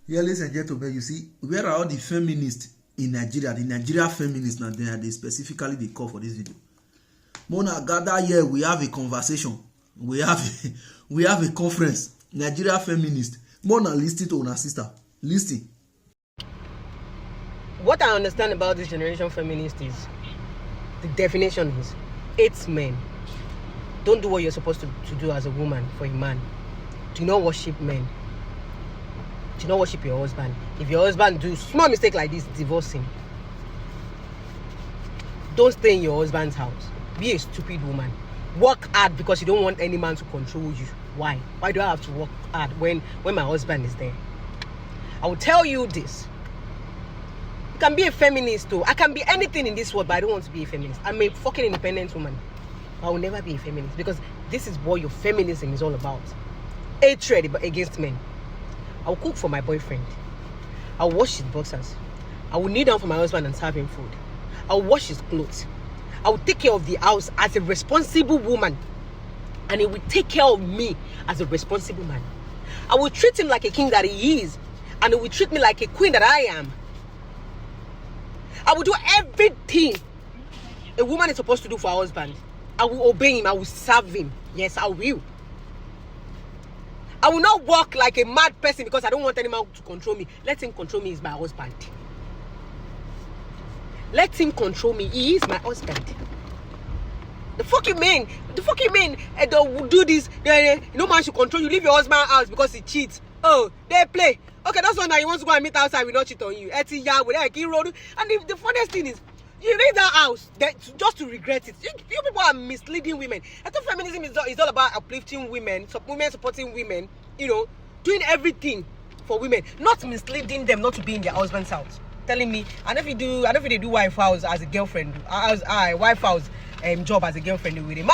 Yeah, ladies and gentlemen, you see, where are all the feminists in Nigeria? The Nigeria feminists now, they specifically they call for this video. Mona gather here, we have a conversation. We have a conference. Nigeria feminist. Mona listen to her sister. Listen. What I understand about this generation feminist is the definition is it's men. Don't do what you're supposed to do as a woman for a man. Do not worship men. Do not worship your husband. If your husband do small mistake like this, divorce him. Don't stay in your husband's house. Be a stupid woman. Work hard because you don't want any man to control you. Why? Why do I have to work hard when my husband is there? I will tell you this. You can be a feminist too. I can be anything in this world, but I don't want to be a feminist. I'm a fucking independent woman. I will never be a feminist because this is what your feminism is all about. Hatred against men. I will cook for my boyfriend. I will wash his boxers. I will kneel down for my husband and serve him food. I will wash his clothes. I will take care of the house as a responsible woman. And he will take care of me as a responsible man. I will treat him like a king that he is. And he will treat me like a queen that I am. I will do everything a woman is supposed to do for her husband. I will obey him. I will serve him. Yes, I will. I will not walk like a mad person because I don't want any man to control me. Let him control me. He's my husband. Let him control me. He is my husband. The fuck you mean? The fuck you mean? Don't do this. No man should control you. Leave your husband out because he cheats. Oh, they play. Okay, that's one that he wants to go and meet outside. Will not cheat on you. And the funniest thing is, you leave that house just to regret it. You people are misleading women. I thought feminism is all about uplifting women, women supporting women, doing everything for women, not misleading them not to be in their husband's house. Telling me, I know if they do wife house as a girlfriend, wife house job as a girlfriend with him.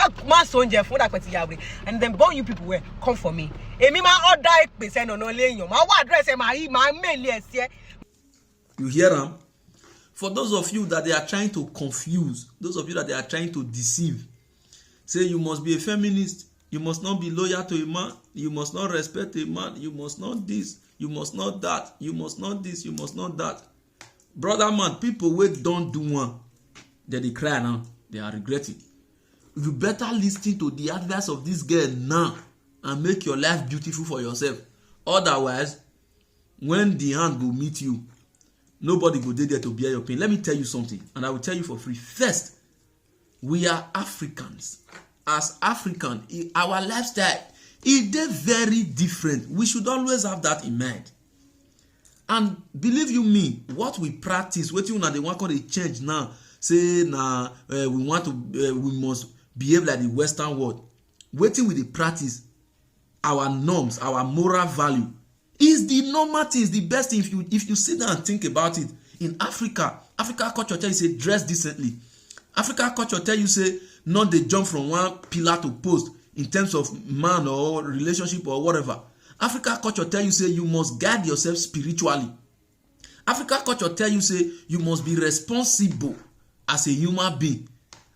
And then both you people were come for me. You hear them? For those of you that they are trying to confuse, those of you that they are trying to deceive, say you must be a feminist, you must not be loyal to a man, you must not respect a man, you must not this, you must not that, you must not this, you must not that. Brother man, people wait don't do one, then they cry now, they are regretting. You better listen to the advice of this girl now and make your life beautiful for yourself. Otherwise, when the hand will meet you, nobody go there to bear your pain. Let me tell you something, and I will tell you for free. First, we are Africans. As African, our lifestyle is very different. We should always have that in mind. And believe you me, what we practice, what you know, they want to change now. Say now, we must behave like the Western world. Waiting with the practice, our norms, our moral value. Is the normal thing, is the best thing. If you sit down and think about it, in Africa culture tell you say dress decently. Africa culture tell you say not they jump from one pillar to post in terms of man or relationship or whatever. Africa culture tell you say you must guide yourself spiritually. Africa culture tell you say you must be responsible as a human being.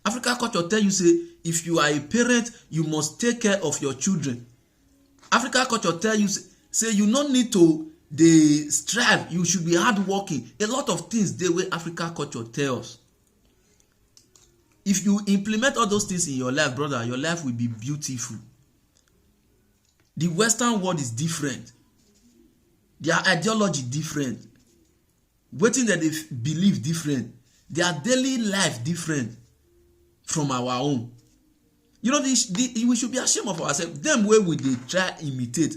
Africa culture tell you say if you are a parent, you must take care of your children. Africa culture tell you say you don't need to strive, you should be hardworking. A lot of things the way Africa culture tells. If you implement all those things in your life, brother, your life will be beautiful. The Western world is different. Their ideology different. Waiting that they believe different. Their daily life different from our own. We should be ashamed of ourselves. Them way we they try imitate.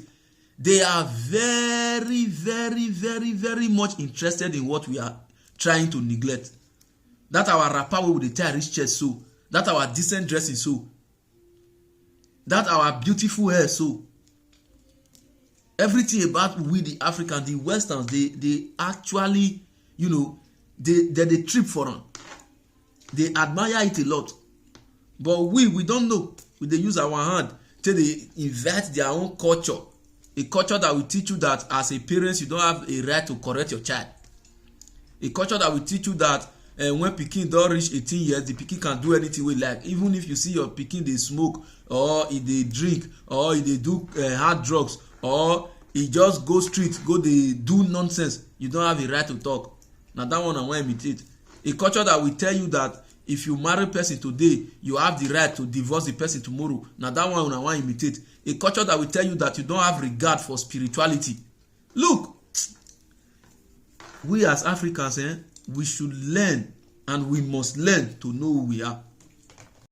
They are very, very, very, very much interested in what we are trying to neglect. That our rapper with the tie rich chest so. That our decent dressing so. That our beautiful hair so. Everything about we the Africans, the Westerns, they actually, they trip for them. They admire it a lot. But we don't know. They use our hand till they invent their own culture. A culture that will teach you that as a parent, you don't have a right to correct your child. A culture that will teach you that when pikin don't reach 18 years, the pikin can do anything we like. Even if you see your pikin they smoke, or if they drink, or if they do hard drugs, or e just go street go dey do nonsense, you don't have a right to talk. Na that one I wan imitate. A culture that will tell you that if you marry person today, you have the right to divorce the person tomorrow. Na that one I wan imitate. A culture that will tell you that you don't have regard for spirituality. Look, we as Africans, we should learn, and we must learn to know who we are.